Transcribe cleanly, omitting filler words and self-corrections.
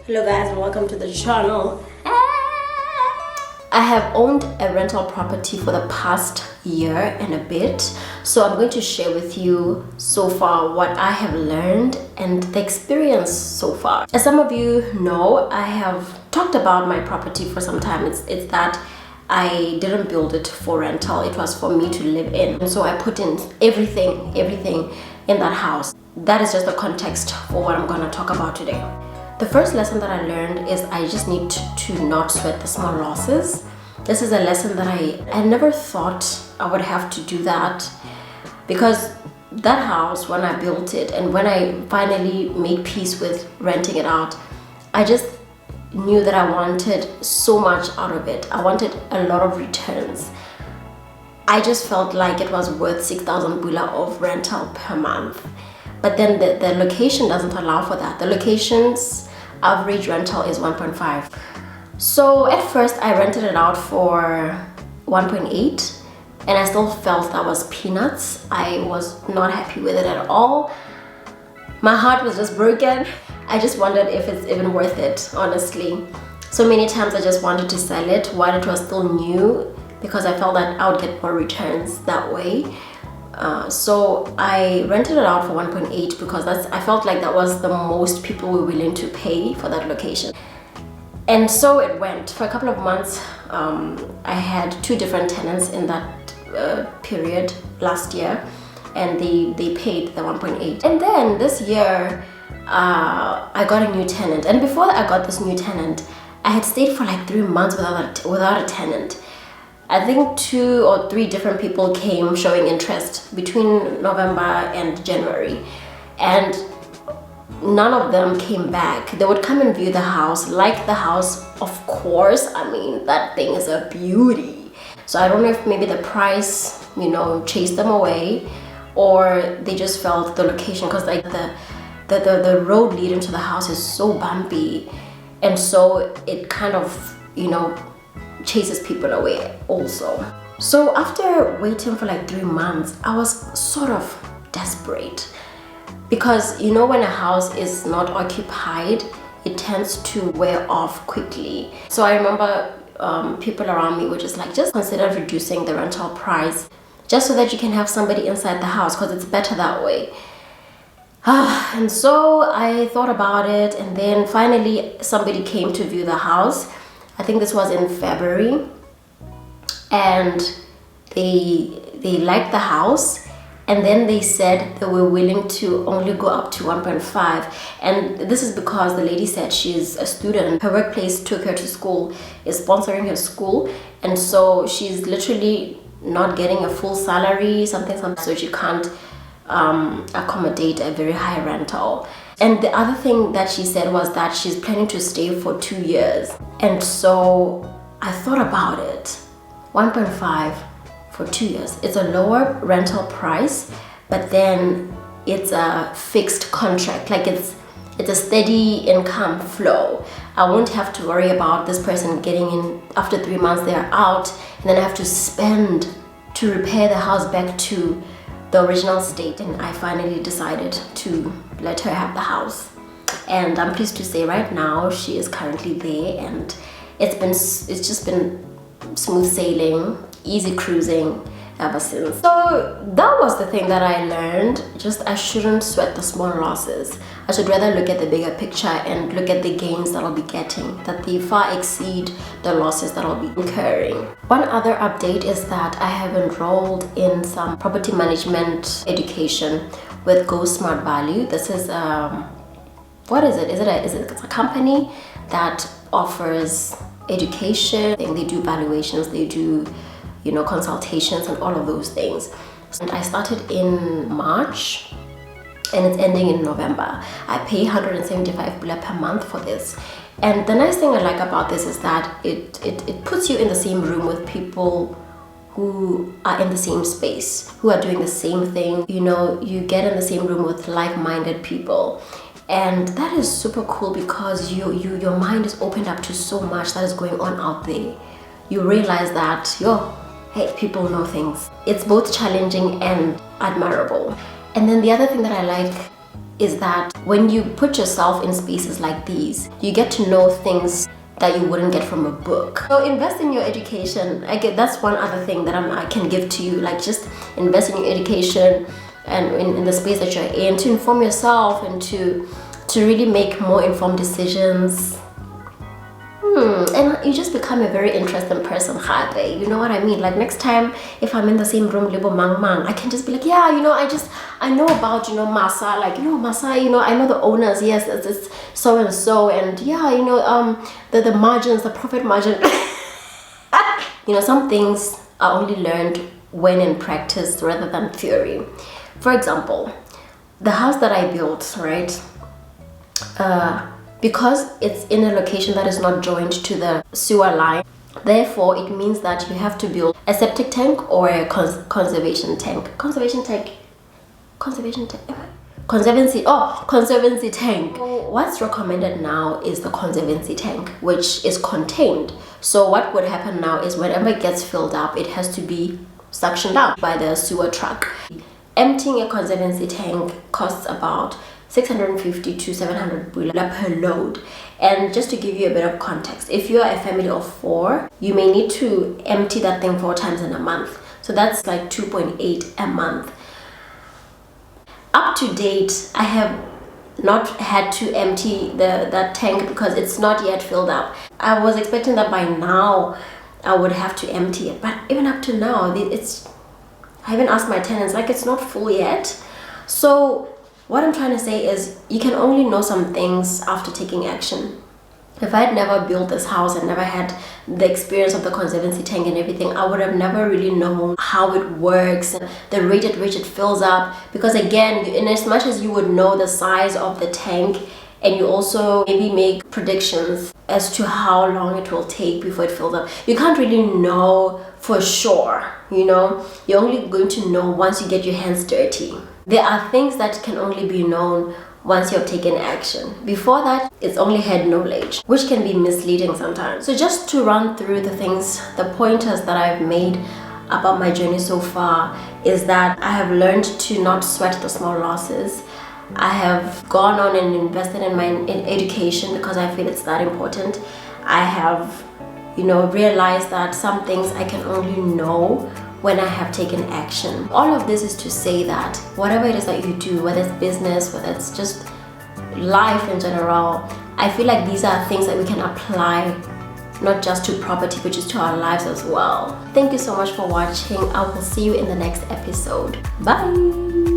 Hello guys and welcome to the channel. I have owned a rental property for the past year and a bit, so I'm going to share with you so far what I have learned and the experience so far. As some of you know, I have talked about my property for some time. It's that I didn't build it for rental, it was for me to live in. And so I put in everything in that house. That is just the context for what I'm going to talk about today. The first lesson that I learned is I just need to not sweat the small losses. This is a lesson that I never thought I would have to do that, because that house, when I built it and when I finally made peace with renting it out, I just knew that I wanted so much out of it. I wanted a lot of returns. I just felt like it was worth 6,000 bula of rental per month. But then the location doesn't allow for that. The location's average rental is 1.5. So at first I rented it out for 1.8 and I still felt that was peanuts. I was not happy with it at all. My heart was just broken. I just wondered if it's even worth it, honestly. So many times I just wanted to sell it while it was still new, because I felt that I would get more returns that way. So I rented it out for 1.8 because I felt like that was the most people were willing to pay for that location. And so it went. For a couple of months, I had 2 different tenants in that period last year, and they paid the 1.8. And then this year, I got a new tenant. And before I got this new tenant, I had stayed for like 3 months without a tenant. I think 2 or 3 different people came showing interest between November and January, and none of them came back. They would come and view the house, like the house, of course. I mean, that thing is a beauty. So I don't know if maybe the price, chased them away, or they just felt the location, because like the road leading to the house is so bumpy, and so it kind of, chases people away also. So after waiting for like 3 months, I was sort of desperate, because when a house is not occupied, it tends to wear off quickly. So I remember people around me were just like, just consider reducing the rental price just so that you can have somebody inside the house, because it's better that way. And so I thought about it, and then finally somebody came to view the house. I think this was in February, and they liked the house, and then they said they were willing to only go up to 1.5. And this is because the lady said she's a student. Her workplace took her to school, is sponsoring her school, and so she's literally not getting a full salary, something, so she can't accommodate a very high rental. And the other thing that she said was that she's planning to stay for 2 years. And so I thought about it. 1.5 for 2 years. It's a lower rental price, but then it's a fixed contract. Like it's a steady income flow. I won't have to worry about this person getting in after 3 months, they're out, and then I have to spend to repair the house back to the original state. And I finally decided to let her have the house, and I'm pleased to say right now she is currently there, and it's just been smooth sailing, easy cruising ever since. So that was the thing that I learned. Just I shouldn't sweat the small losses. I should rather look at the bigger picture and look at the gains that I'll be getting, that they far exceed the losses that I'll be incurring. One other update is that I have enrolled in some property management education with Go Smart Value. This is what is it? Is it a company that offers education? They do valuations, they do consultations and all of those things. And I started in March and it's ending in November. I pay 175 bula per month for this. And the nice thing I like about this is that it puts you in the same room with people who are in the same space, who are doing the same thing. You get in the same room with like-minded people. And that is super cool, because your mind is opened up to so much that is going on out there. You realize that, hey, people know things. It's both challenging and admirable. And then the other thing that I like is that when you put yourself in spaces like these, you get to know things that you wouldn't get from a book. So invest in your education. That's one other thing that I can give to you. Like, just invest in your education and in the space that you're in, to inform yourself and to really make more informed decisions. And you just become a very interesting person, Khade. You know what I mean? Like, next time if I'm in the same room, Libo Mang Mang, I can just be like, yeah, you know, I know about, you know, Masa, like, you know, Masa, you know, I know the owners, yes, it's so and so, and yeah, you know, the margins, the profit margin. You know, some things are only learned when in practice rather than theory. For example, the house that I built, right? Because it's in a location that is not joined to the sewer line, therefore it means that you have to build a septic tank or a conservation tank. Conservancy tank. What's recommended now is the conservancy tank, which is contained. So what would happen now is whenever it gets filled up, it has to be suctioned out by the sewer truck. Emptying a conservancy tank costs about 650 to 700 bula per load. And just to give you a bit of context, if you're a family of 4, you may need to empty that thing 4 times in a month. So that's like 2.8 a month. Up to date, I have not had to empty that tank because it's not yet filled up. I was expecting that by now I would have to empty it, but even up to now, I haven't asked my tenants, like, it's not full yet. So what I'm trying to say is, you can only know some things after taking action. If I had never built this house and never had the experience of the conservancy tank and everything, I would have never really known how it works and the rate at which it fills up. Because again, in as much as you would know the size of the tank, and you also maybe make predictions as to how long it will take before it fills up, you can't really know for sure, you know? You're only going to know once you get your hands dirty. There are things that can only be known once you have taken action. Before that, it's only head knowledge, which can be misleading sometimes. So just to run through the things, the pointers that I've made about my journey so far is that I have learned to not sweat the small losses. I have gone on and invested in my education because I feel it's that important. I have, you know, realized that some things I can only know when I have taken action. All of this is to say that whatever it is that you do, whether it's business, whether it's just life in general, I feel like these are things that we can apply not just to property, but just to our lives as well. Thank you so much for watching. I will see you in the next episode. Bye.